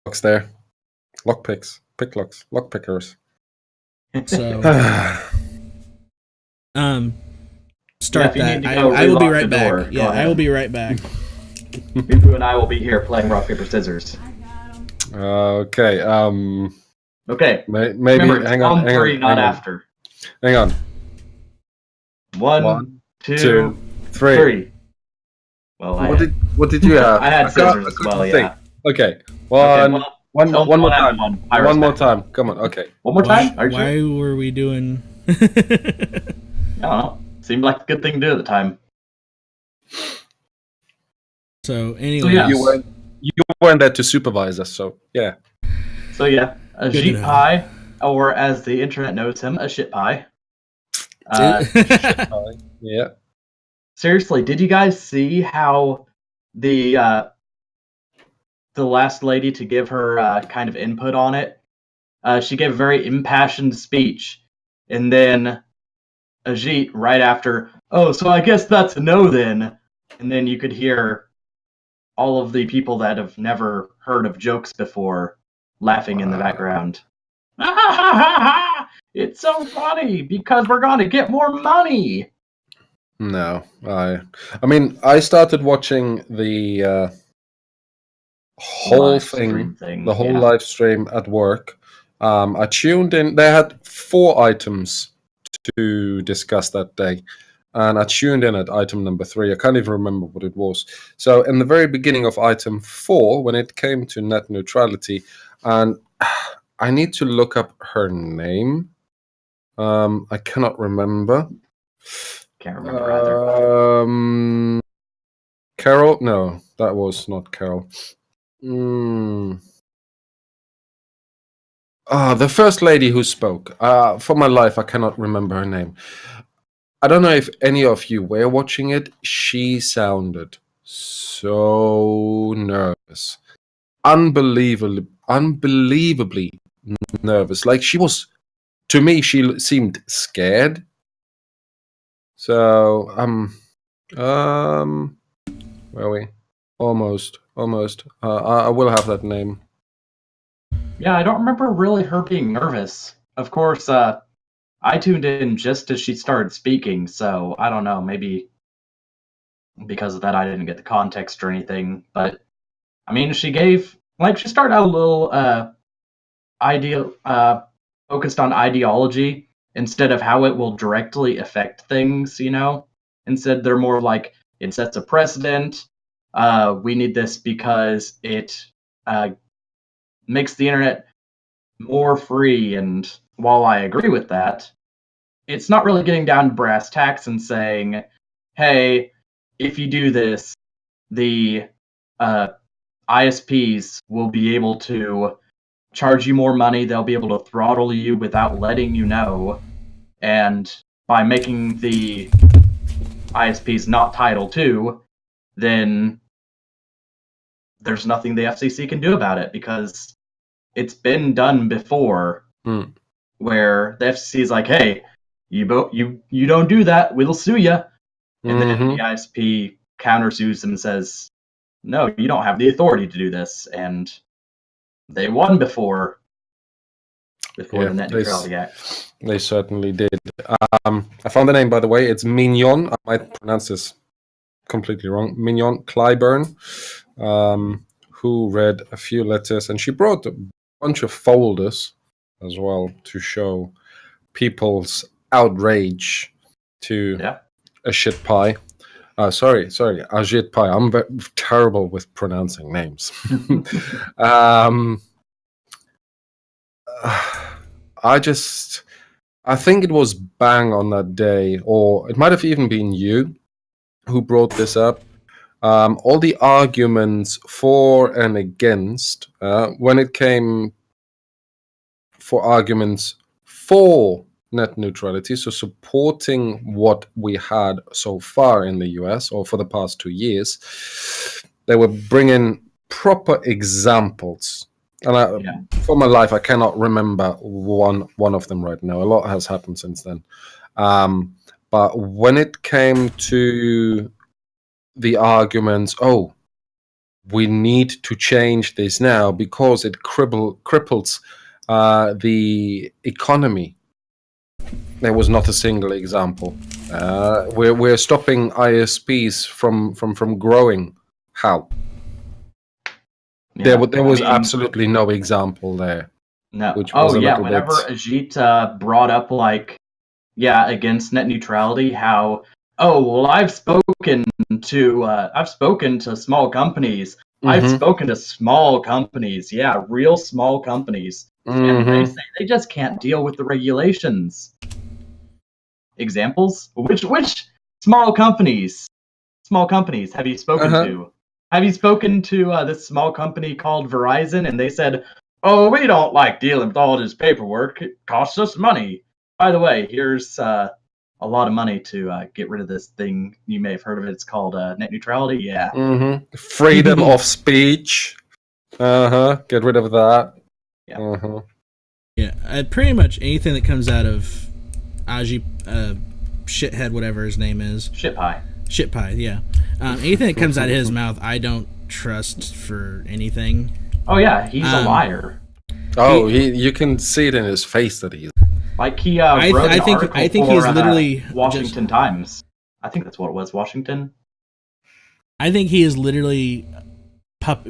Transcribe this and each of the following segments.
locks there. Lockpicks, picklocks, lockpickers. So, Yeah, if start you that. need to go I will be relock right the back. door, go Yeah, I ahead. will be right back. Bibu and I will be here playing rock, paper, scissors. Okay. Okay. Maybe. Remember, it's Hang on on. 3, not after. Hang on. 1, 2, 3. 3. Well, What did you have? I had scissors as couldn't well, think. yeah. Okay. One One more time. one. One more time. Come on. Okay. One more time? Are you Why sure? were we doing? I don't know. Seemed like a good thing to do at the time. So, anyways. So, yeah. You weren't there to supervise us, so yeah. So, yeah. A Good to Jeet know. Pie, or as the internet knows him, a shit pie. Yeah. Seriously, did you guys see how the last lady, to give her kind of input on it, she gave a very impassioned speech, and then Ajit right after, oh, so I guess that's a no then, and then you could hear all of the people that have never heard of jokes before laughing in the background. It's so funny because we're gonna get more money. No, I mean, I started watching the whole Live stream the whole live stream at work. I tuned in. They had 4 items to discuss that day, and I tuned in at item number 3. I can't even remember what it was. So, in the very beginning of item 4, when it came to net neutrality, and I need to look up her name. I cannot remember. Can't remember either. Carol? No, that was not Carol. The first lady who spoke. For my life, I cannot remember her name. I don't know if any of you were watching it. She sounded so nervous. Unbelievably nervous. Like she was, to me, she seemed scared. So, where are we? Almost. I will have that name. Yeah, I don't remember really her being nervous. Of course, I tuned in just as she started speaking, so I don't know, maybe because of that I didn't get the context or anything, but I mean, she started out a little focused on ideology instead of how it will directly affect things, you know? Instead, they're more like, it sets a precedent, we need this because it makes the internet more free, and while I agree with that, it's not really getting down to brass tacks and saying, hey, if you do this, the ISPs will be able to charge you more money, they'll be able to throttle you without letting you know, and by making the ISPs not Title II, then there's nothing the FCC can do about it, because it's been done before, where the FCC is like, hey, you don't do that, we'll sue you. And then the ISP countersues them and says, no, you don't have the authority to do this. And they won before the Net Neutrality Act. They certainly did. I found the name, by the way. It's Mignon. I might pronounce this completely wrong. Mignon Clyburn, who read a few letters, and she brought a bunch of folders as well to show people's outrage to a shit pie. Sorry, a shit pie. I'm terrible with pronouncing names. I think it was bang on that day, or it might have even been you who brought this up. All the arguments for and against, when it came for arguments for net neutrality, so supporting what we had so far in the US, or for the past 2 years, they were bringing proper examples. And for my life, I cannot remember one of them right now. A lot has happened since then. But when it came to the arguments, we need to change this now because it cripples the economy. There was not a single example. We're stopping ISPs from growing. How? Yeah, There I was mean, absolutely no example there, no. which Oh was a yeah, little bit. whenever Ajit brought up like, yeah, against net neutrality, how, oh well, I've spoken to small companies. I've Mhm, spoken to small companies. Yeah, real small companies, and they mhm. say they just can't deal with the regulations. Examples? Which small companies? Small companies have you spoken Uh-huh. to? Have you spoken to this small company called Verizon? And they said, "Oh, we don't like dealing with all this paperwork. It costs us money. By the way, here's a lot of money to get rid of this thing. You may have heard of it. It's called net neutrality. Yeah, Freedom of speech. Get rid of that. yeah, Yeah, pretty much anything that comes out of Aji, shithead, whatever his name is, shit pie. shit pie. Yeah, anything that comes out of his mouth, I don't trust for anything. Oh yeah, he's a Um, liar. Oh, you can see it in his face that he's. Like he wrote I an think article he's for literally Washington Times. I think that's what it was. Washington. I think he is literally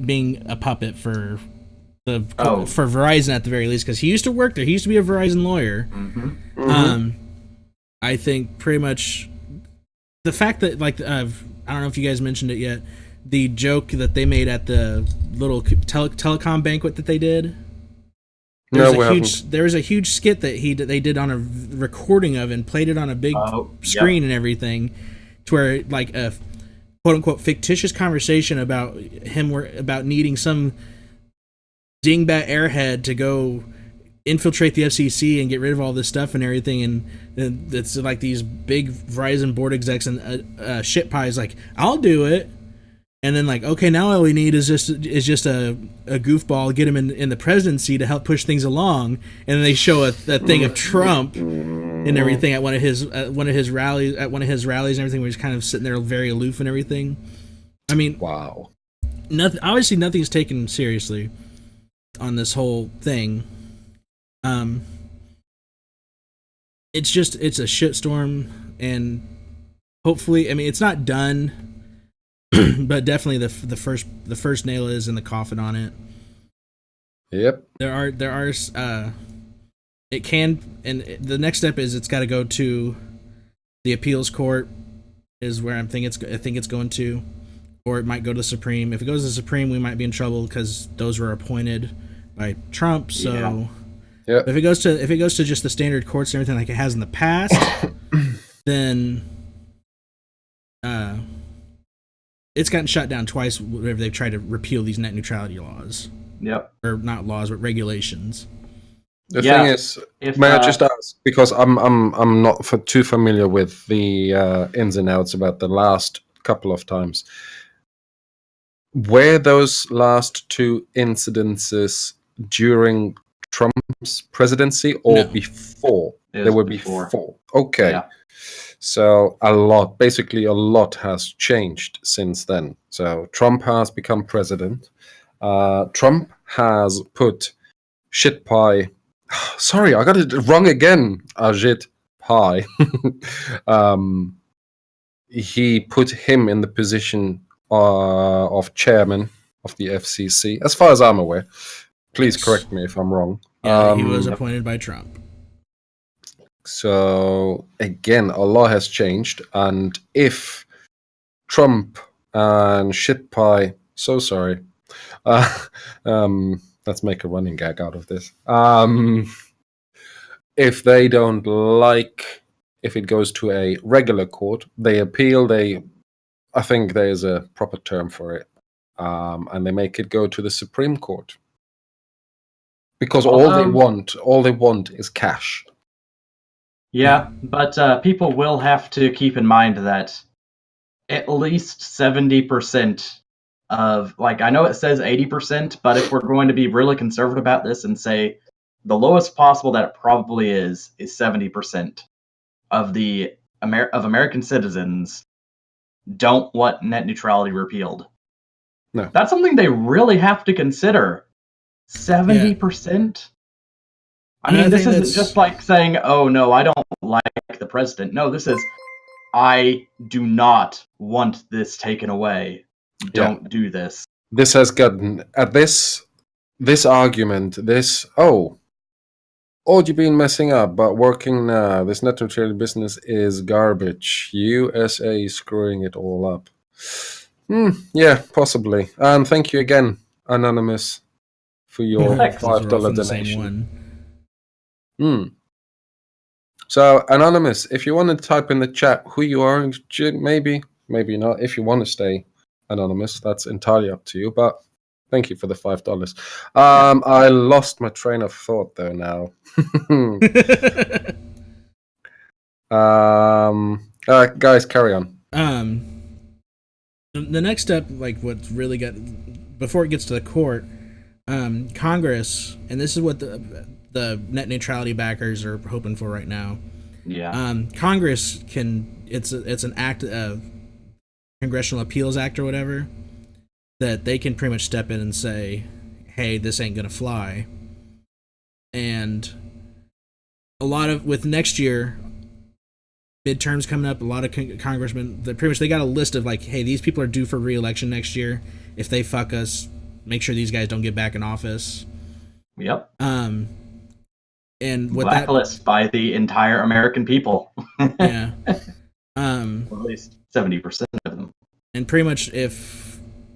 being a puppet for for Verizon at the very least, because he used to work there. He used to be a Verizon lawyer. Mm-hmm. I think pretty much the fact that I don't know if you guys mentioned it yet, the joke that they made at the little telecom banquet that they did. There was a huge skit that they did on a recording of and played it on a big screen and everything, to where like a quote unquote fictitious conversation about about needing some dingbat airhead to go infiltrate the FCC and get rid of all this stuff and everything, and it's like these big Verizon board execs and shit pies like, I'll do it, and then like, okay, now all we need is just a goofball, get him in the presidency to help push things along, and then they show a thing of Trump and everything at one of his rallies and everything, where he's kind of sitting there very aloof and everything. I mean, wow. Obviously nothing's taken seriously on this whole thing. It's a shitstorm, and hopefully, I mean, it's not done, but definitely the first nail is in the coffin on it. Yep. There are it can, and the next step is it's got to go to the appeals court, is where I think it's going to, or it might go to the Supreme. If it goes to the Supreme, we might be in trouble because those were appointed by Trump. So yeah. Yep. if it goes to just the standard courts and everything like it has in the past, then it's gotten shut down twice whenever they've tried to repeal these net neutrality laws. Yep. Or not laws, but regulations. The thing is, may I just ask, because I'm not too familiar with the ins and outs about the last couple of times. Were those last two incidences during Trump's presidency or before? They were before. Okay. Yeah. So basically a lot has changed since then. So Trump has become president. Trump has put shit pie. Sorry, I got it wrong again. Ajit Pai. He put him in the position of chairman of the FCC, as far as I'm aware. Please correct me if I'm wrong. Yeah, he was appointed by Trump. So again, a lot has changed, and if Trump and shit pie, so sorry. Let's make a running gag out of this. If they don't like, if it goes to a regular court, they appeal. I think there's a proper term for it, and they make it go to the Supreme Court, because all they want is cash. Yeah, but people will have to keep in mind that at least 70% of, like, I know it says 80%, but if we're going to be really conservative about this and say the lowest possible that it probably is 70% of American citizens don't want net neutrality repealed. No. That's something they really have to consider. 70%? I mean, this isn't just like saying, oh, no, I don't like the president. No, this is, I do not want this taken away. Don't do this. This has gotten, at this argument, all you've been messing up, but working now. This net neutrality business is garbage. USA is screwing it all up. Yeah, possibly. And thank you again, Anonymous, for your $5 donation. So, Anonymous, if you want to type in the chat who you are, maybe not. If you want to stay anonymous, that's entirely up to you. But thank you for the $5. I lost my train of thought there now. Guys, carry on. The next step, like what's really got before it gets to the court, Congress, and this is what the net neutrality backers are hoping for right now. Yeah. Congress it's an act of Congressional Appeals Act or whatever, that they can pretty much step in and say, hey, this ain't gonna fly. And with next year, midterms coming up, a lot of congressmen, they got a list of like, hey, these people are due for re-election next year. If they fuck us, make sure these guys don't get back in office. Yep. And with blacklist by the entire American people. Yeah. Or at least 70% of them. And pretty much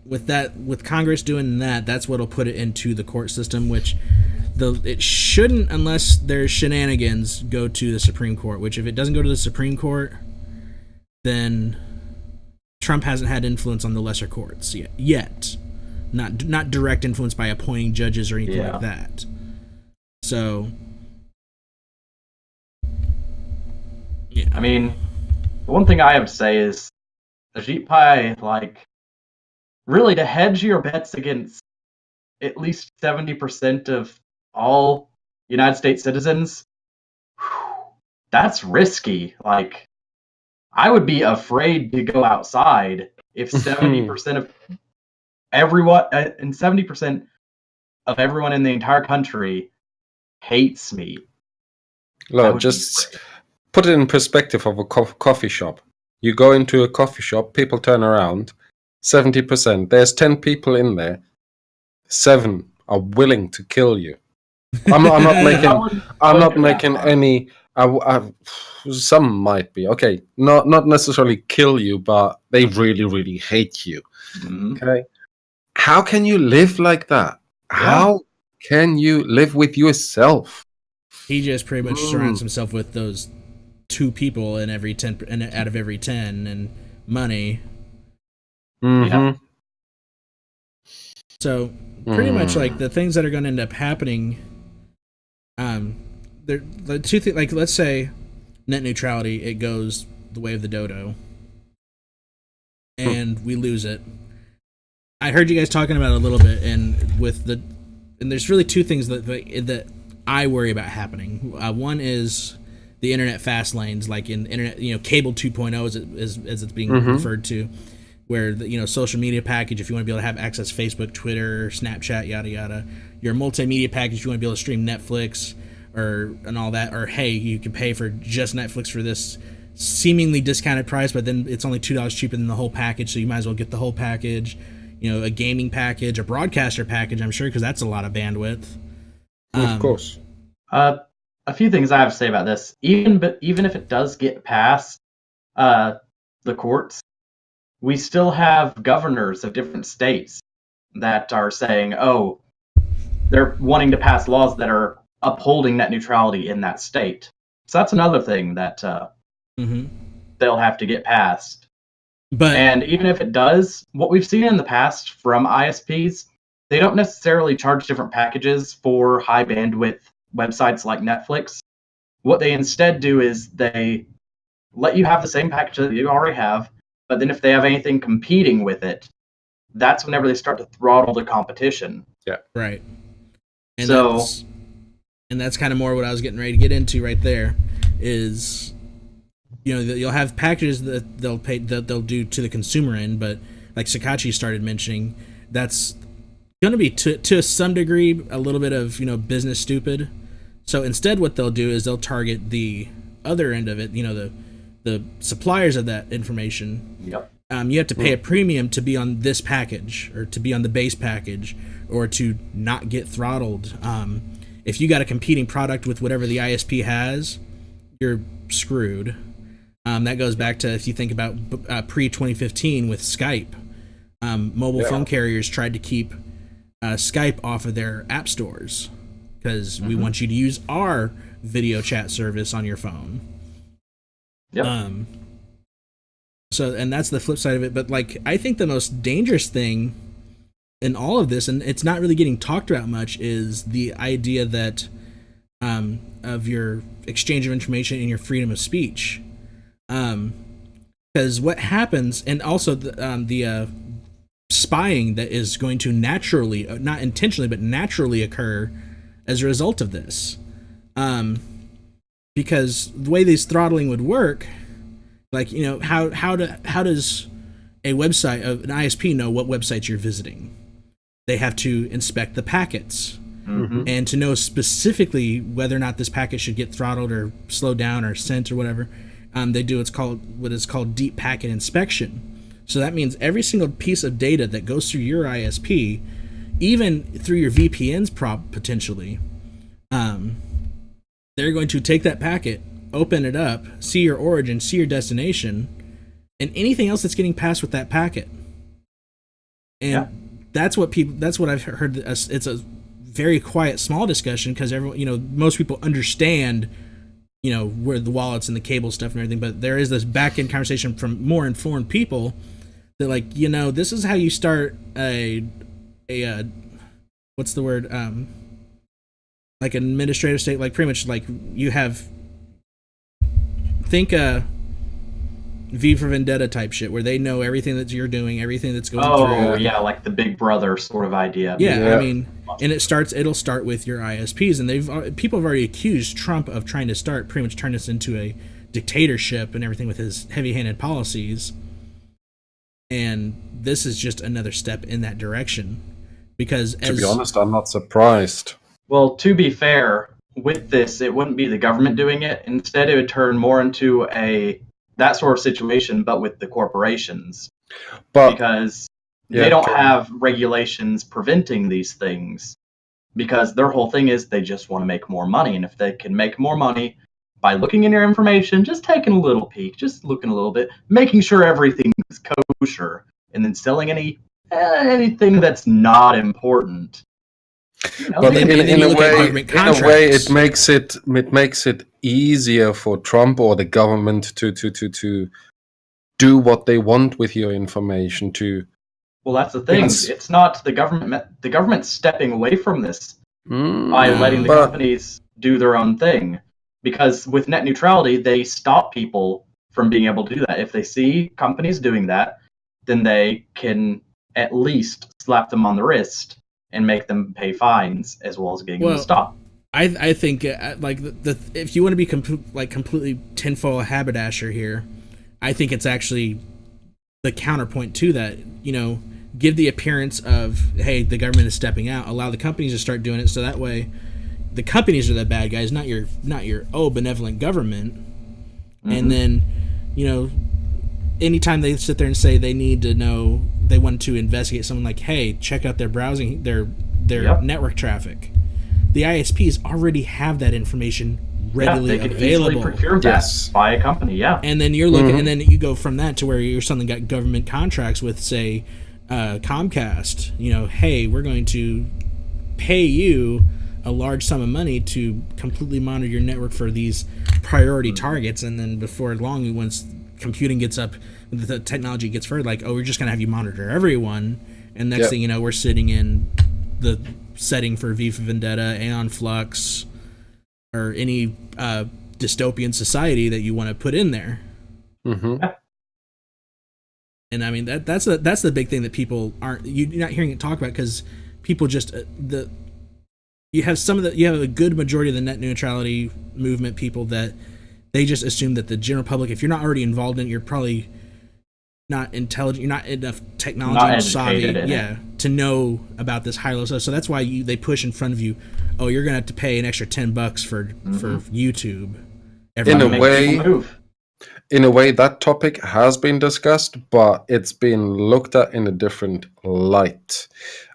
with Congress doing that, that's what'll put it into the court system, which it shouldn't, unless there's shenanigans, go to the Supreme Court, which if it doesn't go to the Supreme Court, then Trump hasn't had influence on the lesser courts yet. Not direct influence by appointing judges or anything like that. So, yeah. I mean, the one thing I have to say is, Ajit Pai, like, really to hedge your bets against at least 70% of all United States citizens, that's risky. Like, I would be afraid to go outside if 70% of everyone and 70% of everyone in the entire country hates me. Look, just put it in perspective of a coffee shop. You go into a coffee shop, people turn around, 70%. There's 10 people in there. 7 are willing to kill you. I'm not making any. Some might be okay. Not necessarily kill you, but they really, really hate you. Mm-hmm. Okay. How can you live like that? Yeah. How can you live with yourself? He just pretty much surrounds himself with those 2 people in every 10 out of every 10, and money. Mm-hmm. Yeah. So pretty much like the things that are going to end up happening. The 2 things, like let's say net neutrality, it goes the way of the dodo, and we lose it. I heard you guys talking about it a little bit, and there's really 2 things that I worry about happening. One is the internet fast lanes, like in internet, cable 2.0 as it's being referred to, where the social media package, if you want to be able to have access to Facebook, Twitter, Snapchat, yada yada. Your multimedia package, if you want to be able to stream Netflix and all that, or hey, you can pay for just Netflix for this seemingly discounted price, but then it's only $2 cheaper than the whole package, so you might as well get the whole package. A gaming package, a broadcaster package, I'm sure, because that's a lot of bandwidth. Of course. A few things I have to say about this. Even if it does get past the courts, we still have governors of different states that are saying, oh, they're wanting to pass laws that are upholding net neutrality in that state. So that's another thing that they'll have to get past. And even if it does, what we've seen in the past from ISPs, they don't necessarily charge different packages for high bandwidth websites like Netflix. What they instead do is they let you have the same package that you already have, but then if they have anything competing with it, that's whenever they start to throttle the competition. Yeah. Right. And that's kind of more what I was getting ready to get into right there is, you'll have packages that they'll do to the consumer end, but like Sakachi started mentioning, that's going to be to some degree a little bit of business stupid. So instead, what they'll do is they'll target the other end of it. The suppliers of that information. Yep. You have to pay a premium to be on this package, or to be on the base package, or to not get throttled. If you got a competing product with whatever the ISP has, you're screwed. That goes back to, if you think about pre-2015 with Skype. Mobile phone carriers tried to keep Skype off of their app stores because we want you to use our video chat service on your phone. Yep. So, and that's the flip side of it. But like, I think the most dangerous thing in all of this, and it's not really getting talked about much, is the idea that of your exchange of information and your freedom of speech. Because what happens, and also the spying that is going to naturally, not intentionally, but naturally occur as a result of this. Because the way this throttling would work, like, how does a website of an ISP know what websites you're visiting? They have to inspect the packets. And to know specifically whether or not this packet should get throttled or slowed down or sent or whatever, they do what is called deep packet inspection. So that means every single piece of data that goes through your ISP, even through your VPNs potentially, they're going to take that packet, open it up, see your origin, see your destination, and anything else that's getting passed with that packet. And that's what I've heard. It's a very quiet, small discussion because everyone, most people understand, where the wallets and the cable stuff and everything, but there is this back end conversation from more informed people that, like, this is how you start a what's the word, like an administrative state, like pretty much like you have, think V for Vendetta type shit, where they know everything that you're doing, everything that's going through. Oh, yeah, like the Big Brother sort of idea. Yeah, I mean, and it'll start with your ISPs, and people have already accused Trump of trying to pretty much turn this into a dictatorship and everything with his heavy-handed policies. And this is just another step in that direction. Because to be honest, I'm not surprised. Well, to be fair, with this, it wouldn't be the government doing it. Instead, it would turn more into that sort of situation, but with the corporations. Because they don't have regulations preventing these things. Because their whole thing is they just want to make more money. And if they can make more money by looking in your information, just taking a little peek, just looking a little bit, making sure everything's kosher, and then selling anything that's not important. But in a way, it makes it easier for Trump or the government to do what they want with your information. Well, that's the thing. It's not the government. The government's stepping away from this by letting the companies do their own thing. Because with net neutrality, they stop people from being able to do that. If they see companies doing that, then they can at least slap them on the wrist and make them pay fines, as well as getting them to stop. I think like if you want to be completely tinfoil haberdasher here, I think it's actually the counterpoint to that. Give the appearance of, hey, the government is stepping out. Allow the companies to start doing it, so that way the companies are the bad guys, not your benevolent government. And then anytime they sit there and say they need to know, they want to investigate someone, like, hey, check out their browsing, their network traffic. The ISPs already have that information readily they can available. Easily procure that by a company, And then you're looking, and then you go from that to where you're suddenly got government contracts with, say, Comcast. Hey, we're going to pay you a large sum of money to completely monitor your network for these priority targets, and then before long, once computing gets up, the technology gets further, like, oh, we're just going to have you monitor everyone, and next thing you know, we're sitting in the setting for V for Vendetta, Aeon Flux, or any dystopian society that you want to put in there. And I mean, that's the big thing that people you're not hearing it talk about, because people just you have a good majority of the net neutrality movement people that they just assume that the general public, if you're not already involved in it, you're probably not intelligent, you're not enough technology savvy. to know about this high level stuff. So that's why they push in front of you. Oh, you're gonna have to pay an extra $10 for YouTube. In a way, that topic has been discussed, but it's been looked at in a different light.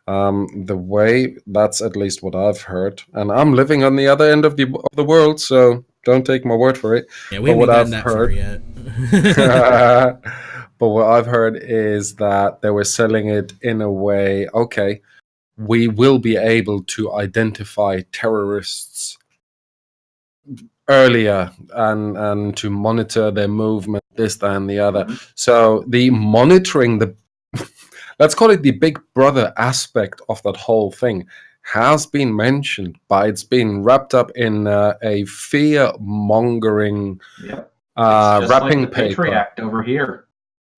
The way, that's at least what I've heard, and I'm living on the other end of the world, so don't take my word for it. Yeah, we haven't gotten that far yet. But what I've heard is that they were selling it in a way, okay, we will be able to identify terrorists earlier and to monitor their movement, this, that, and the other. So the monitoring, let's call it the Big Brother aspect of that whole thing, has been mentioned, but it's been wrapped up in a fear-mongering wrapping like the paper. Patriot Act over here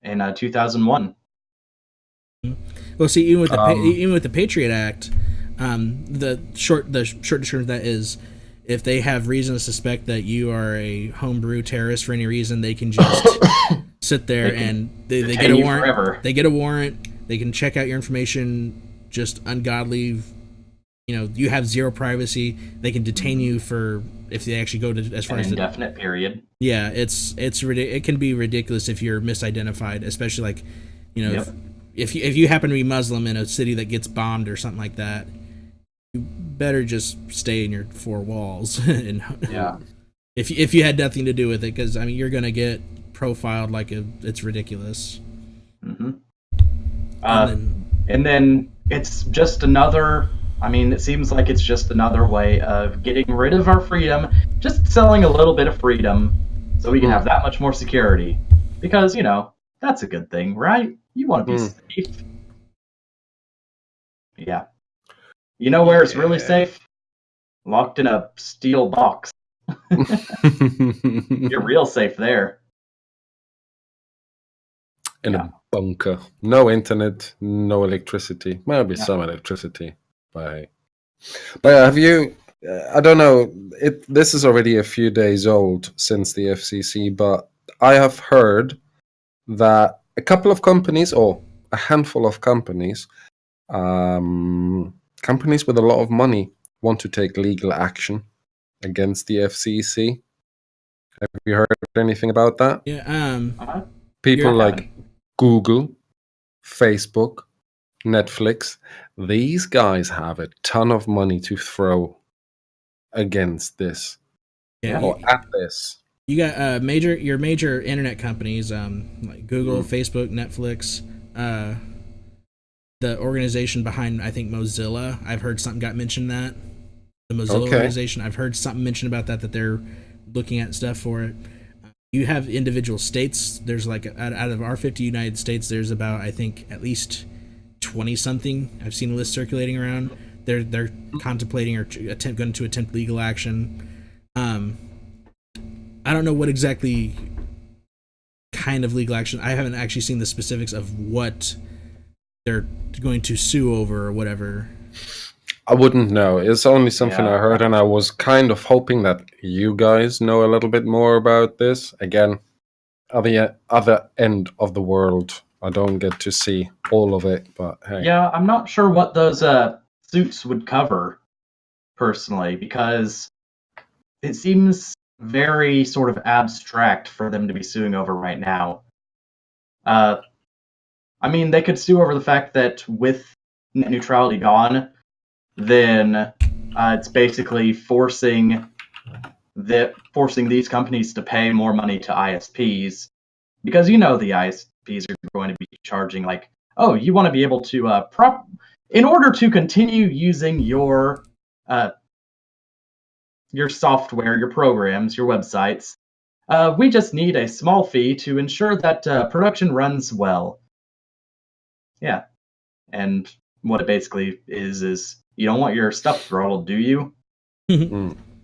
in 2001. Well, see, even with the Patriot Act, the short description of that is, if they have reason to suspect that you are a homebrew terrorist for any reason, they can just sit there and they get a warrant. Forever. They get a warrant. They can check out your information, just ungodly. You have zero privacy. They can detain you for, if they actually go to as far as indefinite period. Yeah, it can be ridiculous if you're misidentified, especially like, if you happen to be Muslim in a city that gets bombed or something like that. You better just stay in your four walls. And if you had nothing to do with it, because you're gonna get profiled like it's ridiculous. And then it's just another. It seems like it's just another way of getting rid of our freedom, just selling a little bit of freedom, so we can have that much more security. Because that's a good thing, right? You want to be safe. Yeah. You know where it's really safe? Locked in a steel box. You're real safe there. In a bunker. No internet, no electricity. Maybe some electricity. But have you... I don't know. This is already a few days old since the FCC, but I have heard that a couple of companies, or a handful of companies, companies with a lot of money, want to take legal action against the FCC. Have you heard anything about that? Yeah. People like Google, Facebook, Netflix, these guys have a ton of money to throw against this. Yeah. Or at this. You got your major internet companies, like Google, Facebook, Netflix, the organization behind, I think, Mozilla. I've heard something got mentioned that. The Mozilla organization. I've heard something mentioned about that they're looking at stuff for it. You have individual states. There's like, out of our 50 United States, there's about, I think, at least 20-something. I've seen a list circulating around. They're contemplating or going to attempt legal action. I don't know what exactly kind of legal action. I haven't actually seen the specifics of what they're going to sue over or whatever. I wouldn't know. It's only something I heard, and I was kind of hoping that you guys know a little bit more about this. Again, at the other end of the world, I don't get to see all of it, but hey. Yeah, I'm not sure what those suits would cover, personally, because it seems very sort of abstract for them to be suing over right now. They could sue over the fact that with net neutrality gone, then it's basically forcing these companies to pay more money to ISPs, because the ISPs are going to be charging like, oh, you want to be able to in order to continue using your software, your programs, your websites, we just need a small fee to ensure that production runs well. Yeah, and what it basically is you don't want your stuff throttled, do you?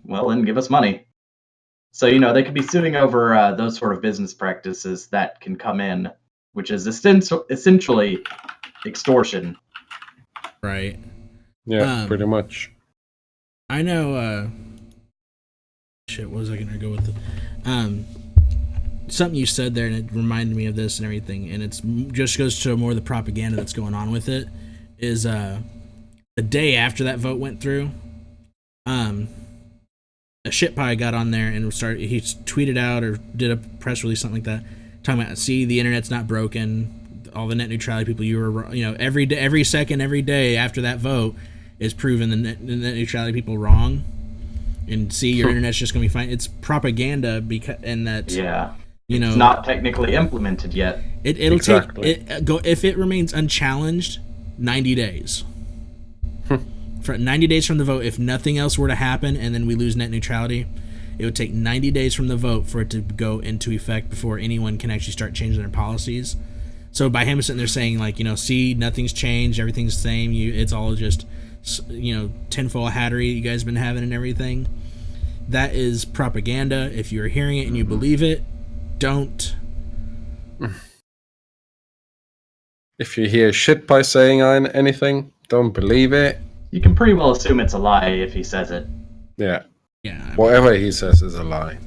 Well, then give us money. So, they could be suing over those sort of business practices that can come in, which is essentially extortion. Right. Yeah, pretty much. I know, what was I going to go with? Something you said there, and it reminded me of this and everything, and it's just goes to more the propaganda that's going on with it, is the day after that vote went through, a shit pie got on there and he tweeted out or did a press release, something like that, talking about, see, the internet's not broken, all the net neutrality people, you were, every day, every second, every day after that vote is proving the net neutrality people wrong, and see, your internet's just gonna be fine. It's propaganda, because, and that, it's not technically implemented yet. It'll take if it remains unchallenged, 90 days. For 90 days from the vote, if nothing else were to happen and then we lose net neutrality, it would take 90 days from the vote for it to go into effect before anyone can actually start changing their policies. So by him sitting there saying, like, see, nothing's changed, everything's the same, it's all just, tinfoil hattery you guys have been having and everything, that is propaganda. If you're hearing it and you believe it, don't. If you hear shit by saying anything, don't believe it. You can pretty well assume it's a lie if he says it. Yeah. Yeah. Whatever he says is a lie.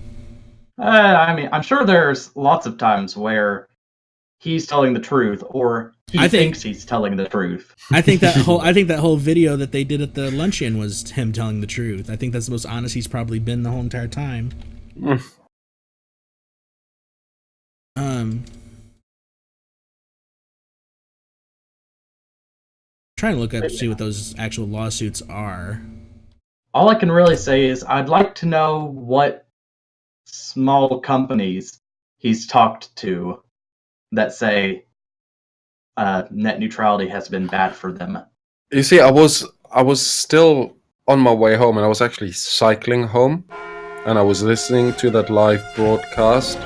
I'm sure there's lots of times where he's telling the truth, or he thinks he's telling the truth. I think that whole video that they did at the luncheon was him telling the truth. I think that's the most honest he's probably been the whole entire time. Trying to look up to see what those actual lawsuits are. All I can really say is I'd like to know what small companies he's talked to that say net neutrality has been bad for them. You see, I was still on my way home, and I was actually cycling home, and I was listening to that live broadcast.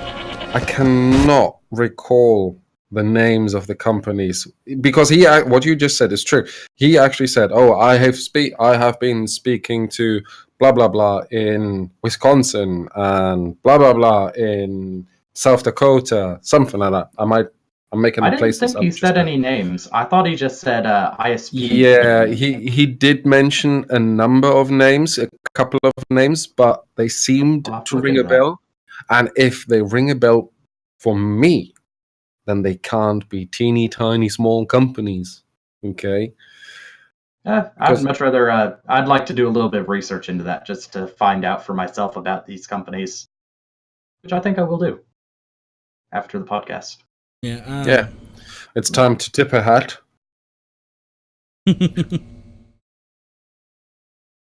I cannot recall the names of the companies, because what you just said is true. He actually said, "Oh, I have been speaking to blah blah blah in Wisconsin and blah blah blah in South Dakota," something like that. I'm making a place. I didn't think he said any names. I thought he just said ISP. Yeah, he did mention a number of names, a couple of names, but they seemed to ring a bell. And if they ring a bell for me, then they can't be teeny tiny small companies. Okay. I'd much rather. I'd like to do a little bit of research into that just to find out for myself about these companies, which I think I will do after the podcast. Yeah. It's time to tip a hat.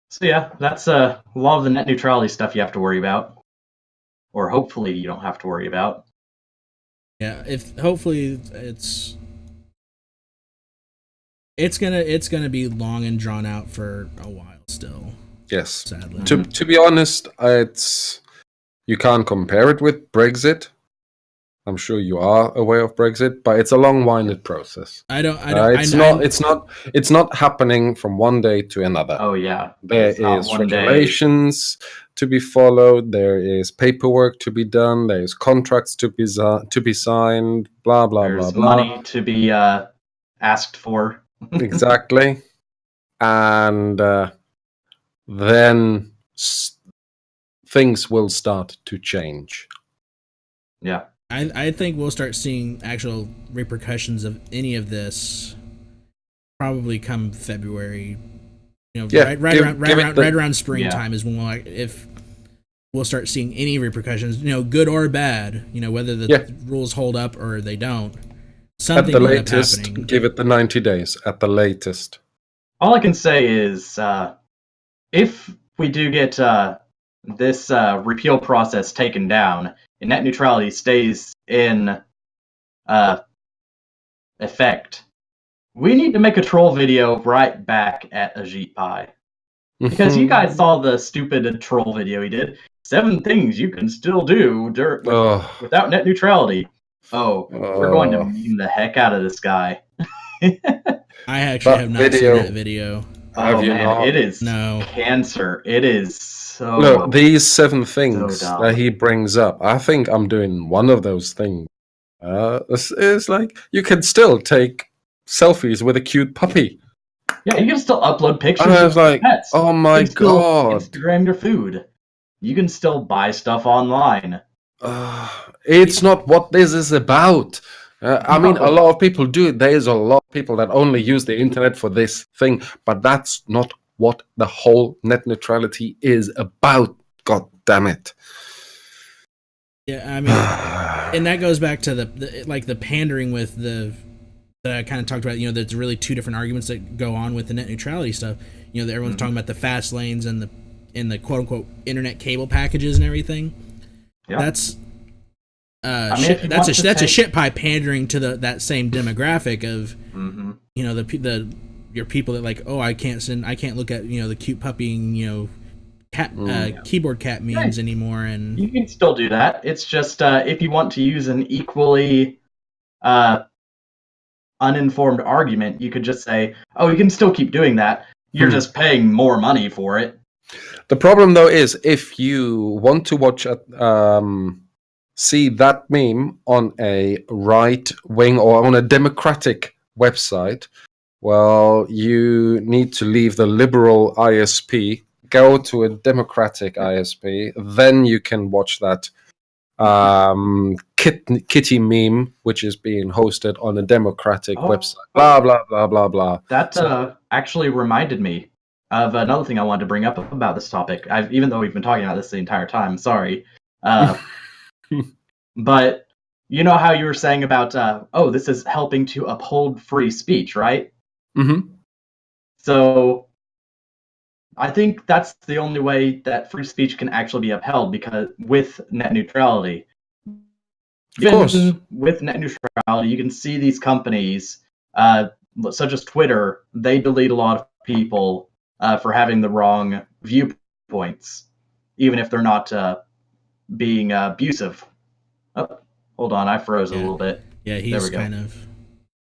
So yeah, that's a lot of the net neutrality stuff you have to worry about, or hopefully you don't have to worry about. Yeah, hopefully it's gonna be long and drawn out for a while still. Yes. Sadly. To be honest, you can't compare it with Brexit. I'm sure you are aware of Brexit, but it's a long-winded process. It's not happening from one day to another. Oh yeah, there is regulations to be followed. There is paperwork to be done. There is contracts to be signed. Blah blah There's blah blah. Money to be asked for. Exactly, and then things will start to change. Yeah. I think we'll start seeing actual repercussions of any of this probably come February. Right around springtime is when if we'll start seeing any repercussions, good or bad, whether the rules hold up or they don't. Something at the latest, give it the 90 days at the latest. All I can say is if we do get this repeal process taken down, and net neutrality stays in effect, we need to make a troll video right back at Ajit Pai. Because you guys saw the stupid troll video he did. 7 things you can still do without net neutrality. We're going to meme the heck out of this guy. I actually have not seen that video. Oh man, it is cancer. It is Look, these 7 things that he brings up, I think I'm doing one of those things. It's like, you can still take selfies with a cute puppy. Yeah, you can still upload pictures and I was like, pets. Oh my god. Instagram your food. You can still buy stuff online. It's not what this is about. I mean, a No. lot of people do. There's a lot of people that only use the internet for this thing, but that's not what the whole net neutrality is about. God damn it. Yeah, I mean, and that goes back to the pandering with the that I kind of talked about. There's really two different arguments that go on with the net neutrality stuff. That everyone's talking about the fast lanes and the quote unquote internet cable packages and everything. Yeah. That's if you that's want to a take- shit pie pandering to that same demographic of Mhm. your people that like, oh, I can't look at the cute puppy cat keyboard cat memes anymore, and You can still do that. It's just if you want to use an equally uninformed argument, you could just say, "Oh, you can still keep doing that. You're just paying more money for it." The problem, though, is if you want to watch see that meme on a right wing or on a democratic website, well, you need to leave the liberal ISP, go to a democratic ISP, then you can watch that kitty meme, which is being hosted on a democratic website. Blah, blah, blah, blah, blah. That actually reminded me of another thing I wanted to bring up about this topic. Even though we've been talking about this the entire time, sorry. But you know how you were saying about, this is helping to uphold free speech, right? Mm-hmm. So I think that's the only way that free speech can actually be upheld, because with net neutrality. Of course. With net neutrality, you can see these companies, such as Twitter, they delete a lot of people for having the wrong viewpoints, even if they're not being abusive. Oh, hold on, I froze a little bit. Yeah, There he's we go. kind of.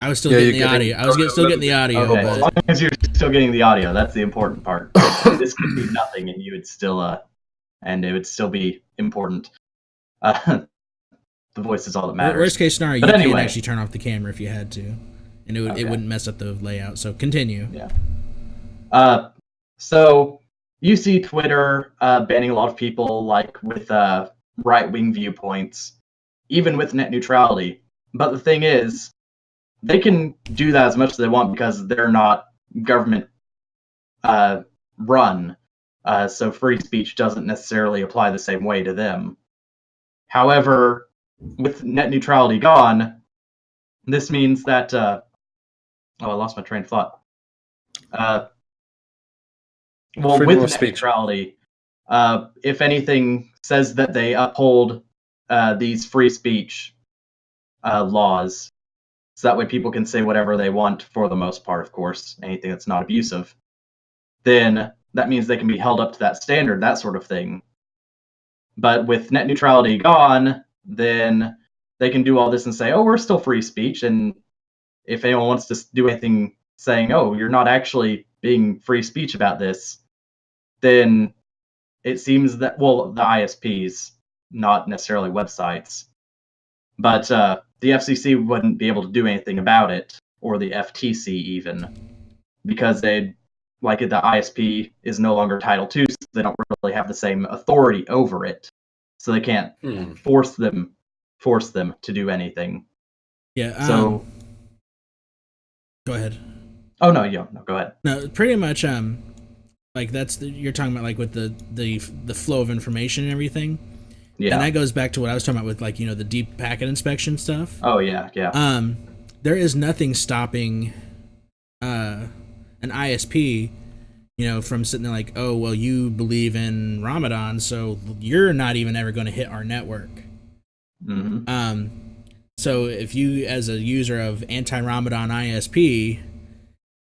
I was still getting the audio. I was still getting the audio. Okay, But as long as you're still getting the audio, that's the important part. This could be nothing, and you would still, and it would still be important. The voice is all that matters. Worst case scenario, But you anyway. can actually turn off the camera if you had to, and it wouldn't mess up the layout. So continue. Yeah. So you see Twitter banning a lot of people, like with right-wing viewpoints, even with net neutrality. But the thing is, they can do that as much as they want because they're not government run. So free speech doesn't necessarily apply the same way to them. However, with net neutrality gone, this means that I lost my train of thought. Freedom With of net speech. neutrality, if anything says that they uphold these free speech laws, so that way people can say whatever they want for the most part, of course, anything that's not abusive, then that means they can be held up to that standard, that sort of thing. But with net neutrality gone, then they can do all this and say, oh, we're still free speech. And if anyone wants to do anything saying, oh, you're not actually being free speech about this, then it seems that, well, the ISPs, not necessarily websites, but the FCC wouldn't be able to do anything about it, or the FTC even, because the ISP is no longer Title II, so they don't really have the same authority over it. So they can't force them to do anything. Yeah. So go ahead. Oh no, go ahead. No, pretty much. Like you're talking about like with the flow of information and everything. Yeah. And that goes back to what I was talking about with the deep packet inspection stuff. Oh yeah. There is nothing stopping an ISP, from sitting there like, oh, well, you believe in Ramadan, so you're not even ever going to hit our network. Mm-hmm. So if you, as a user of anti-Ramadan ISP,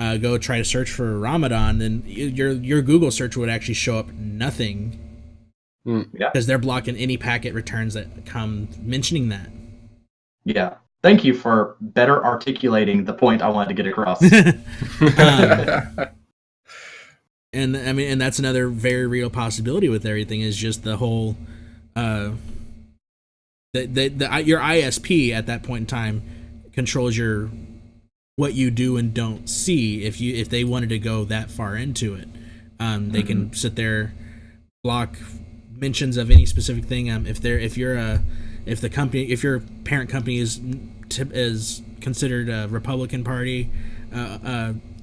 go try to search for Ramadan, then your Google search would actually show up nothing. Yeah. Because they're blocking any packet returns that come mentioning that. Yeah. Thank you for better articulating the point I wanted to get across. And I mean, and that's another very real possibility with everything, is just the whole your ISP at that point in time controls what you do and don't see. If they wanted to go that far into it, they can sit there, block mentions of any specific thing. If you're if your parent company is considered a Republican Party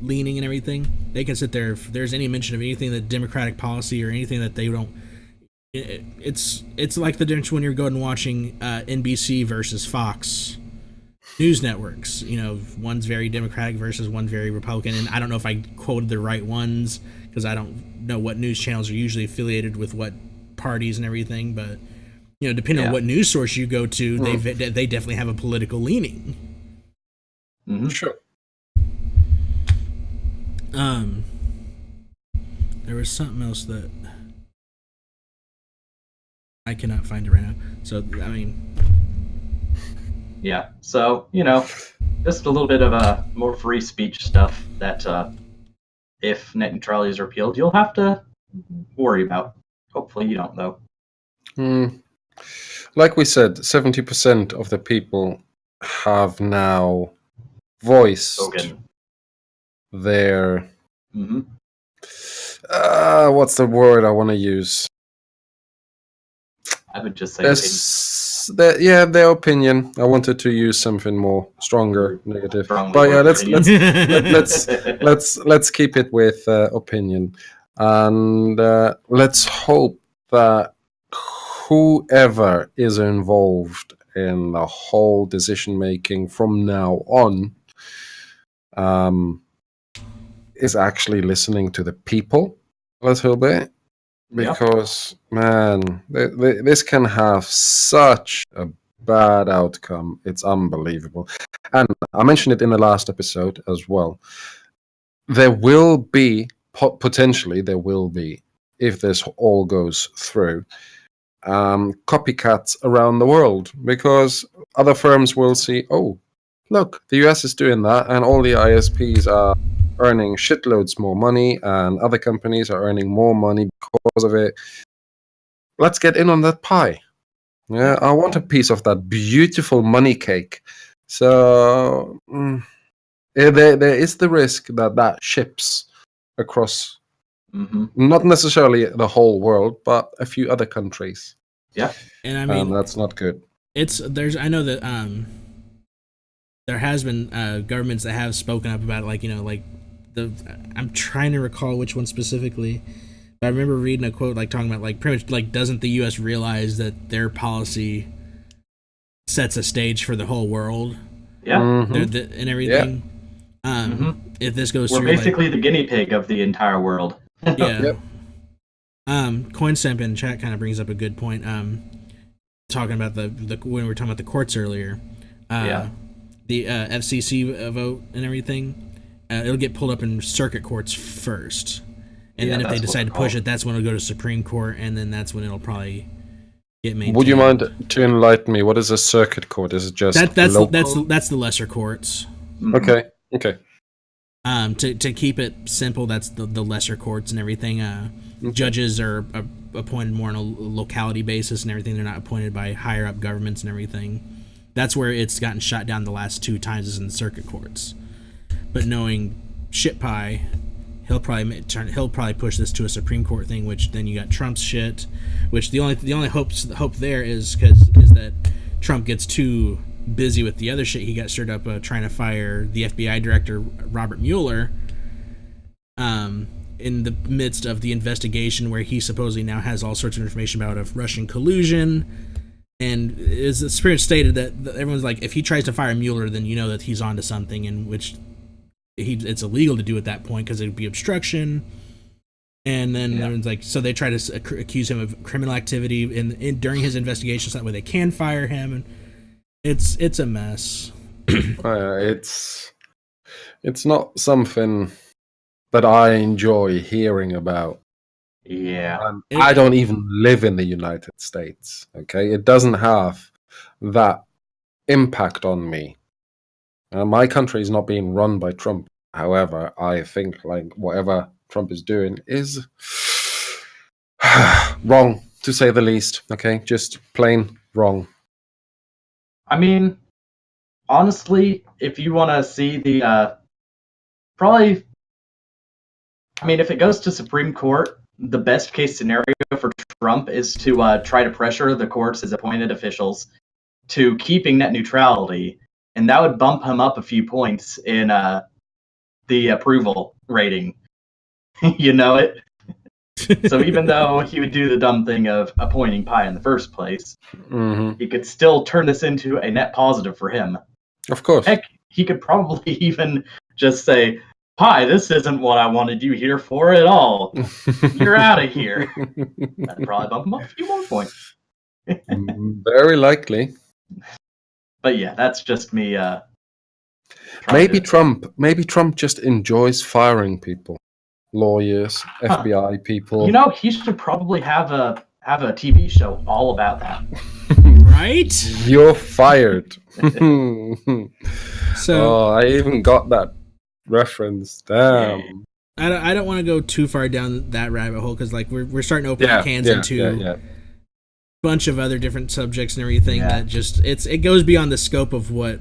leaning and everything, they can sit there if there's any mention of anything that Democratic policy or anything that they don't. It's like the difference when you're going and watching NBC versus Fox news networks. You know, one's very Democratic versus one's very Republican, and I don't know if I quoted the right ones because I don't know what news channels are usually affiliated with what parties and everything, but you know, depending on what news source you go to, they definitely have a political leaning. Sure. There was something else that I cannot find it right now. So I mean, yeah. So you know, just a little bit of a more free speech stuff that if net neutrality is repealed, you'll have to worry about. Hopefully, you don't though. Like we said, 70% of the people have now voiced their. What's the word I want to use? I would just say their opinion. I wanted to use something more stronger, negative. But yeah, let's keep it with opinion, and let's hope that whoever is involved in the whole decision making from now on is actually listening to the people a little bit. Because, man, this can have such a bad outcome. It's unbelievable. And I mentioned it in the last episode as well. There will be, potentially, if this all goes through, copycats around the world. Because other firms will see, oh, look, the US is doing that, and all the ISPs are earning shitloads more money, and other companies are earning more money because of it. Let's get in on that pie. Yeah, I want a piece of that beautiful money cake. So there is the risk that ships across, not necessarily the whole world, but a few other countries. Yeah, and I mean that's not good. I know that there has been governments that have spoken up about it, like, you know, like I'm trying to recall which one specifically, but I remember reading a quote like talking about like pretty much like, doesn't the U.S. realize that their policy sets a stage for the whole world? Yeah, and everything. Yeah. If this goes we're through, basically the guinea pig of the entire world. Yeah. Coinsemp in chat kind of brings up a good point. Talking about the when we were talking about the courts earlier. The FCC vote and everything. It'll get pulled up in circuit courts first, and then if they decide to push it, that's when it'll go to Supreme Court, and then that's when it'll probably get maintained. Would you mind to enlighten me? What is a circuit court? Is it just that's the lesser courts? Okay. To keep it simple, that's the lesser courts and everything. Judges are appointed more on a locality basis and everything. They're not appointed by higher up governments and everything. That's where it's gotten shot down the last 2 times is in the circuit courts. But knowing shit pie, he'll probably push this to a Supreme Court thing, which then you got Trump's shit, which the only hope there is that Trump gets too busy with the other shit he got stirred up trying to fire the FBI director Robert Mueller in the midst of the investigation where he supposedly now has all sorts of information about Russian collusion. And as the Spirit stated that everyone's like, if he tries to fire Mueller, then you know that he's onto something, in which it's illegal to do at that point because it would be obstruction. And then everyone's like, so they try to accuse him of criminal activity during his investigation, so that way they can fire him. And it's a mess. It's not something that I enjoy hearing about. Yeah. I don't even live in the United States. Okay, it doesn't have that impact on me. My country is not being run by Trump. However, I think like whatever Trump is doing is wrong, to say the least. Okay, just plain wrong. I mean, honestly, if you want to see the probably, I mean, if it goes to Supreme Court, the best case scenario for Trump is to try to pressure the courts as appointed officials to keeping net neutrality, and that would bump him up a few points in the approval rating. You know it? So even though he would do the dumb thing of appointing Pi in the first place, he could still turn this into a net positive for him. Of course. Heck, he could probably even just say, Pi, this isn't what I wanted you here for at all. You're out of here. That'd probably bump him up a few more points. Very likely. But yeah, that's just me. Maybe Trump just enjoys firing people, lawyers, FBI people. You know, he should probably have a TV show all about that. Right? You're fired. So I even got that reference. Damn. I don't want to go too far down that rabbit hole because like we're starting to open cans into a bunch of other different subjects and everything that just it goes beyond the scope of what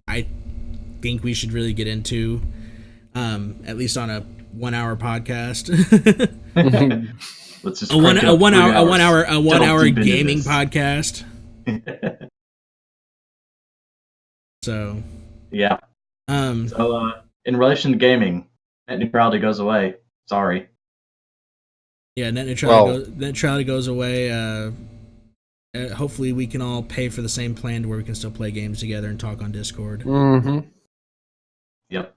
I think we should really get into, at least on a 1 hour podcast. Let's just a one hour deep into gaming this. podcast. So yeah. So in relation to gaming, net neutrality goes away. Sorry. Yeah, net neutrality goes away. Hopefully we can all pay for the same plan to where we can still play games together and talk on Discord. Mm-hmm. Yep.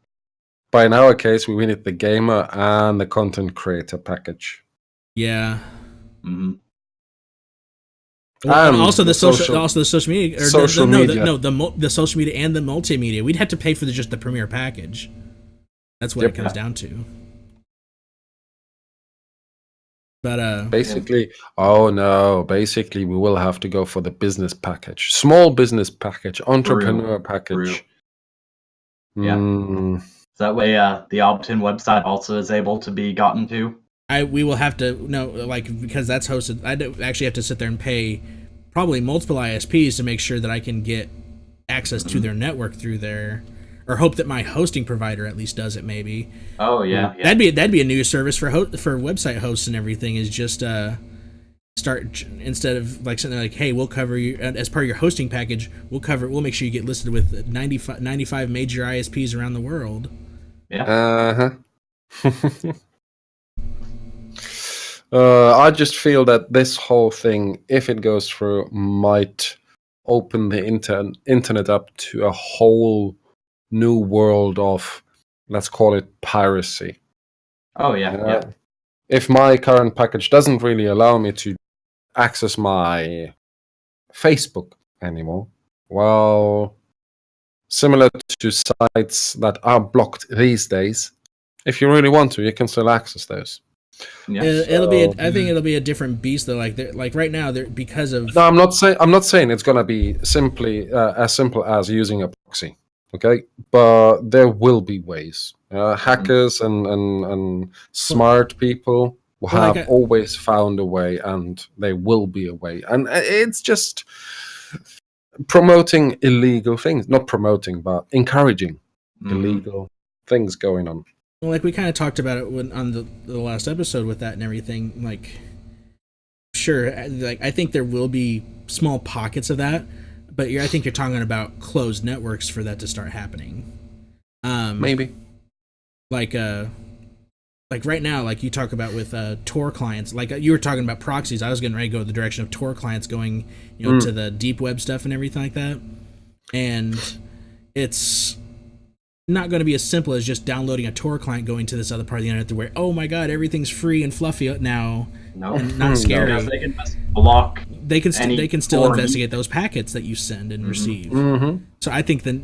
But in our case, we need the gamer and the content creator package. Yeah. Mm-hmm. And also the social media, or media. The social media and the multimedia. We'd have to pay for just the Premiere package. That's what it comes down to. But basically we will have to go for the business package, small business package, entrepreneur package. Yeah. So that way, the Obten website also is able to be gotten to. We will have to because that's hosted. I actually have to sit there and pay probably multiple ISPs to make sure that I can get access to their network through there, or hope that my hosting provider at least does it. Maybe. Oh yeah. That'd be a new service for website hosts and everything. Is just start instead of like something like, hey, we'll cover you as part of your hosting package. We'll make sure you get listed with 95 major ISPs around the world. Yeah. I just feel that this whole thing, if it goes through, might open the internet up to a whole new world of, let's call it, piracy. Oh yeah. If my current package doesn't really allow me to access my Facebook anymore, well, similar to sites that are blocked these days, if you really want to, you can still access those. Yeah. I think it'll be a different beast though. Like right now, because of. No, I'm not saying it's gonna be simply as simple as using a proxy. Okay, but there will be ways. Hackers and smart people have always found a way, and there will be a way. And it's just promoting illegal things, not promoting, but encouraging illegal things going on. Well, like we kind of talked about it on the last episode with that and everything. Like, sure, like I think there will be small pockets of that, but I think you're talking about closed networks for that to start happening. Maybe. Like right now, like you talk about with Tor clients, like you were talking about proxies. I was getting ready to go the direction of Tor clients going, to the deep web stuff and everything like that. And it's not going to be as simple as just downloading a Tor client, going to this other part of the internet to where, oh my god, everything's free and fluffy now. No, and not scary. No, they can just block. They can still investigate those packets that you send and receive. Mm-hmm. So I think the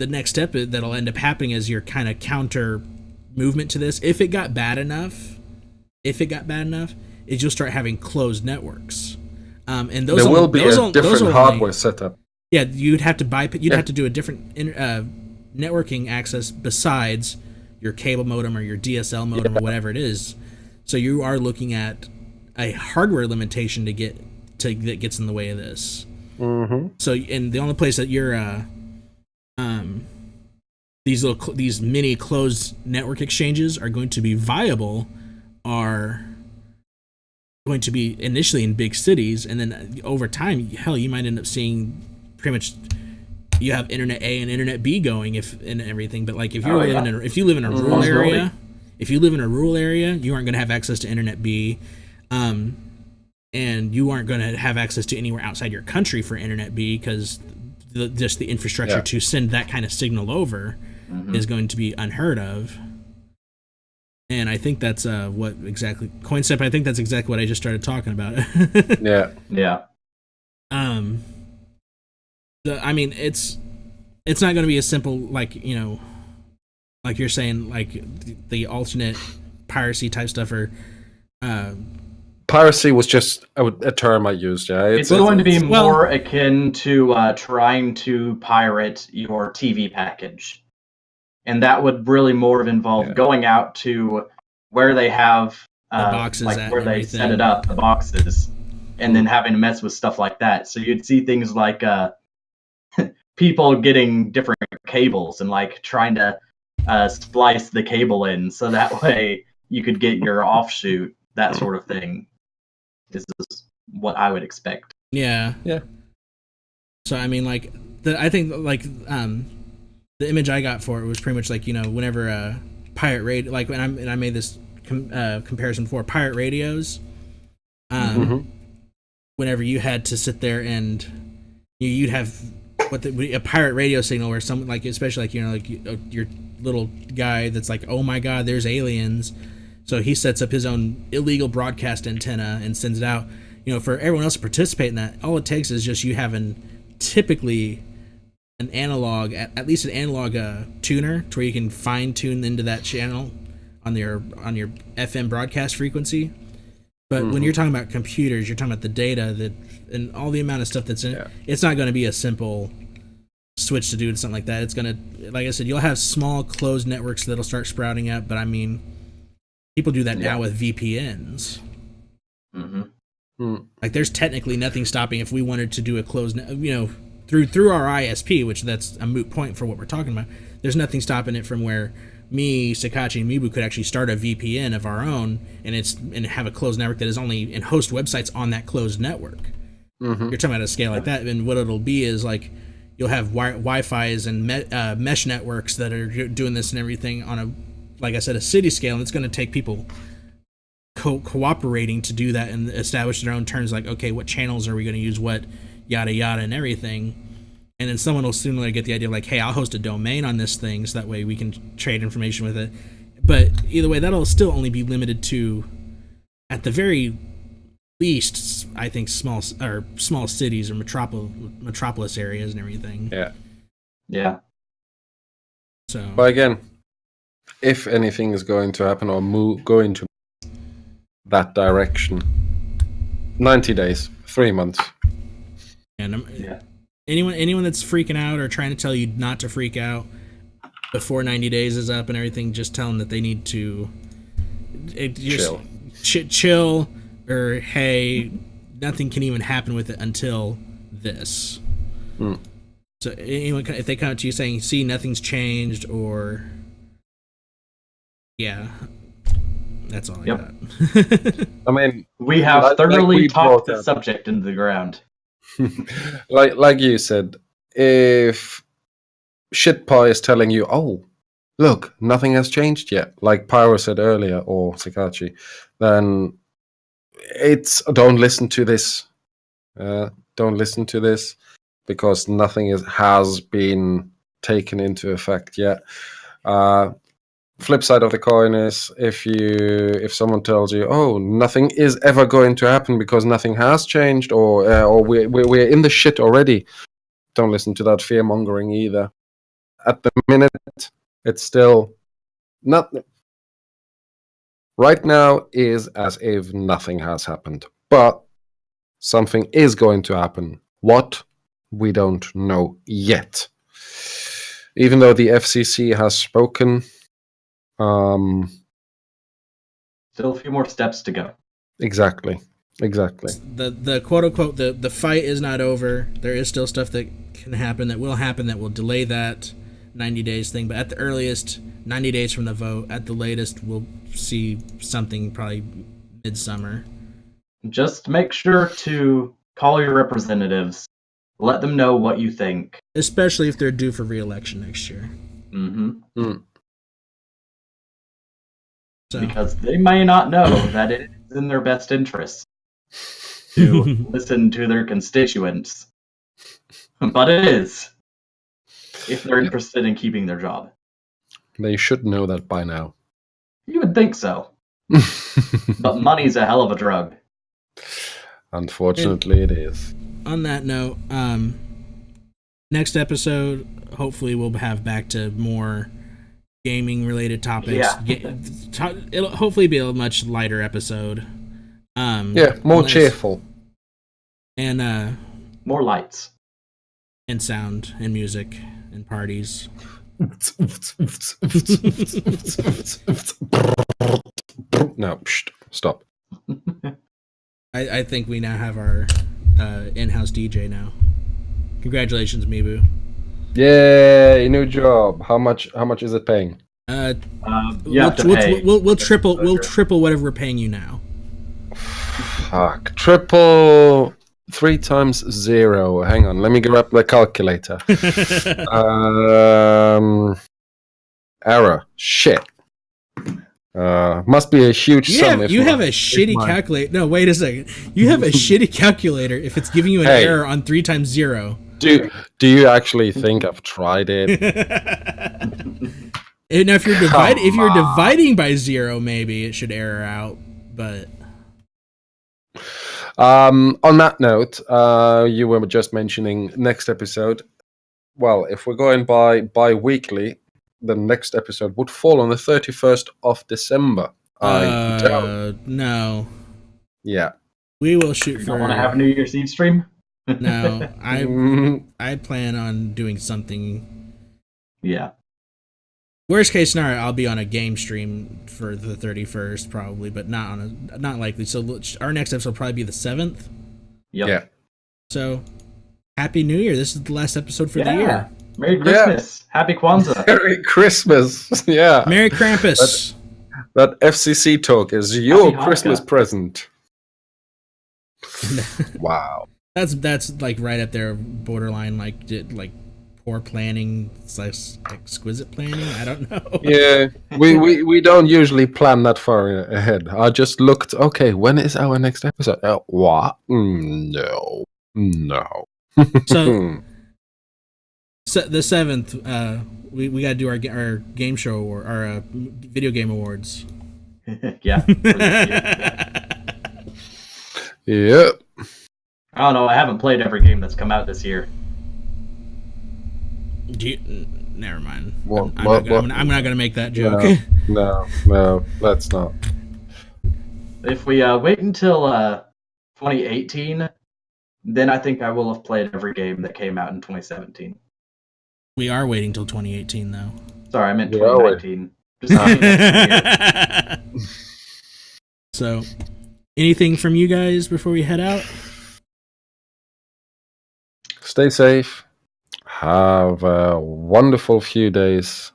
next step that'll end up happening is your kind of counter movement to this. If it got bad enough, is you'll start having closed networks. And those there will be a different hardware setup. Yeah, you'd have to have to do a different networking access besides your cable modem or your DSL modem or whatever it is. So you are looking at a hardware limitation that gets in the way of this. Mm-hmm. So, and the only place that your these mini closed network exchanges are going to be viable are going to be initially in big cities, and then over time, hell, you might end up seeing pretty much you have internet A and internet B going and everything. But like if you live in a rural area, you aren't going to have access to internet B, and you aren't going to have access to anywhere outside your country for internet B because just the infrastructure to send that kind of signal over is going to be unheard of. And I think that's what exactly CoinStep. I think that's exactly what I just started talking about. Yeah. I mean, it's not going to be as simple, like, you know, like you're saying, like the alternate piracy type stuff, or piracy was just a term I used. Yeah, it's going to be more akin to trying to pirate your TV package, and that would really more involve going out to where they have the boxes, like where they set it up, the boxes, and then having to mess with stuff like that. So you'd see things like people getting different cables and like trying to splice the cable in so that way you could get your offshoot, that sort of thing. This is what I would expect. Yeah. So I mean, like I think like the image I got for it was pretty much like, you know, whenever pirate radio, like when I made this comparison for pirate radios, whenever you had to sit there and you'd have a pirate radio signal where someone, like, especially like, you know, like your little guy that's like, oh my god, there's aliens, so he sets up his own illegal broadcast antenna and sends it out. You know, for everyone else to participate in that, all it takes is just you having typically an analog, at least an analog tuner, to where you can fine tune into that channel on your FM broadcast frequency. But when you're talking about computers, you're talking about the data that and all the amount of stuff that's in it. It's not going to be a simple switch to do something like that. It's going to, like I said, you'll have small closed networks that'll start sprouting up. But I mean, people do that now with VPNs. Like, there's technically nothing stopping if we wanted to do a closed, you know, through our ISP, which that's a moot point for what we're talking about. There's nothing stopping it from where me, Sakachi, and Mibu could actually start a VPN of our own and have a closed network that is only and host websites on that closed network. You're talking about a scale like that, and what it'll be is like you'll have Wi-Fi's and mesh networks that are doing this and everything on a, like I said, a city scale, and it's going to take people cooperating to do that and establish their own terms. Like, okay, what channels are we going to use? What yada yada and everything. And then someone will sooner get the idea, like, hey, I'll host a domain on this thing, so that way we can trade information with it. But either way, that'll still only be limited to, at the very least, I think small cities or metropolis areas and everything. Yeah. So. But again, if anything is going to happen or going to that direction, 90 days, 3 months. And anyone that's freaking out or trying to tell you not to freak out before 90 days is up and everything, just tell them that they need to chill, or hey, nothing can even happen with it until this. So anyone, if they come to you saying, see, nothing's changed, or that's all I got. I mean, we have thoroughly talked the subject into the ground. like you said, if Shitpie is telling you, oh, look, nothing has changed yet, like Pyro said earlier, or Sakachi, then it's don't listen to this. Don't listen to this, because nothing has been taken into effect yet. Flip side of the coin is if someone tells you, oh, nothing is ever going to happen because nothing has changed, or we're in the shit already, don't listen to that fear mongering either. At the minute, it's still not. Right now is as if nothing has happened, but something is going to happen. What? We don't know yet. Even though the FCC has spoken. Still a few more steps to go. Exactly. The quote unquote the fight is not over. There is still stuff that can happen, that will delay that 90 days thing. But at the earliest, 90 days from the vote. At the latest, we'll see something probably midsummer. Just make sure to call your representatives Let them know what you think. Especially if they're due for re-election next year. Mm-hmm. So. Because they may not know that it is in their best interest to listen to their constituents. But it is. If they're interested in keeping their job. They should know that by now. You would think so. But money's a hell of a drug. Unfortunately, it is. On that note, next episode, hopefully we'll have back to more gaming related topics. Yeah. It'll hopefully be a much lighter episode. More cheerful. And more lights. And sound and music and parties. No, stop. I think we now have our in-house DJ now. Congratulations, Mibu. Yay, new job. How much is it paying? We'll triple whatever we're paying you now. Fuck. Triple 3 times 0. Hang on, let me grab the calculator. Error. Shit. Must be a huge sum. You have a shitty calculator. No, wait a second. You have a shitty calculator if it's giving you an error on 3 times 0. Do you actually think I've tried it? Now, if you're dividing by 0, maybe it should error out. But on that note, you were just mentioning next episode. Well, if we're going by bi-weekly, the next episode would fall on the 31st of December. No. Yeah. We will shoot you for. Don't want to have a New Year's Eve stream? No, I plan on doing something. Yeah. Worst case scenario, I'll be on a game stream for the 31st probably, but not likely. So our next episode will probably be the 7th. Yep. Yeah. So happy New Year! This is the last episode for the year. Merry Christmas! Happy Kwanzaa! Merry Christmas! Yeah. Merry Krampus! That FCC talk is your Christmas present. Wow. That's like right up there, borderline like poor planning / exquisite planning. I don't know. Yeah, we don't usually plan that far ahead. I just looked. Okay, when is our next episode? What? No. So the 7th, we gotta do our game show or our video game awards. Yeah. Yep. I don't know. I haven't played every game that's come out this year. Never mind. I'm not gonna make that joke. No, let's not. If we wait until 2018, then I think I will have played every game that came out in 2017. We are waiting till 2018, though. Sorry, I meant 2019. So, anything from you guys before we head out? Stay safe. Have a wonderful few days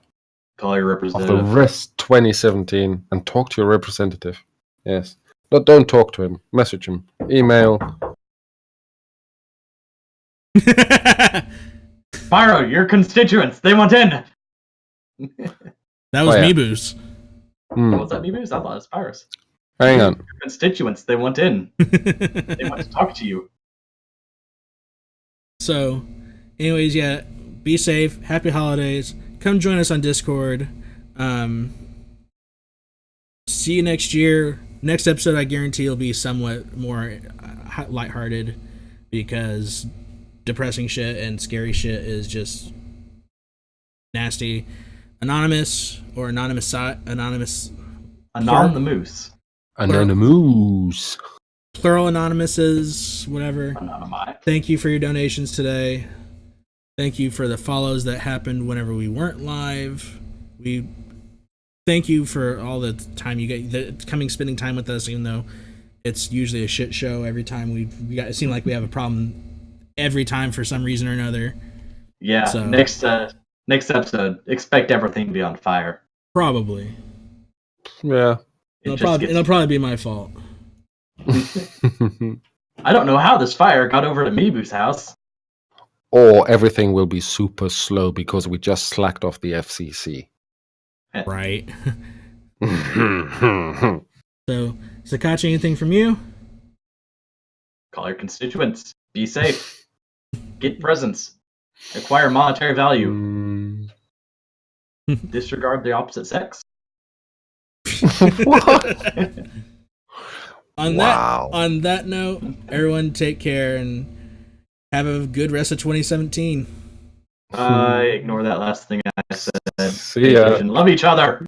Call your of representative. the rest 2017 and talk to your representative. Yes. But don't talk to him. Message him. Email. Pyro, your constituents, they want in. That was Mibu's. Was that Mibu's? I thought it was Pyro's. Hang on. Your constituents, they want in. They want to talk to you. So, anyways, yeah, be safe. Happy holidays. Come join us on Discord. See you next year. Next episode, I guarantee, will be somewhat more lighthearted because depressing shit and scary shit is just nasty. Anonymous. Anonymous. Anonymous. Plural anonymouses, whatever. Anonymi. Thank you for your donations today. Thank you for the follows that happened whenever we weren't live. We thank you for all the time you get spending time with us, even though it's usually a shit show every time it seems like we have a problem every time for some reason or another. Yeah. So, next episode, expect everything to be on fire. Probably. Yeah. It'll probably be my fault. I don't know how this fire got over to Mibu's house. or everything will be super slow because we just slacked off the FCC. Right. So, Sakachi, anything from you? Call your constituents. Be safe. Get presents. Acquire monetary value. Disregard the opposite sex. What? On Wow. that note, everyone take care and have a good rest of 2017. Ignore that last thing I said. See ya. Love each other.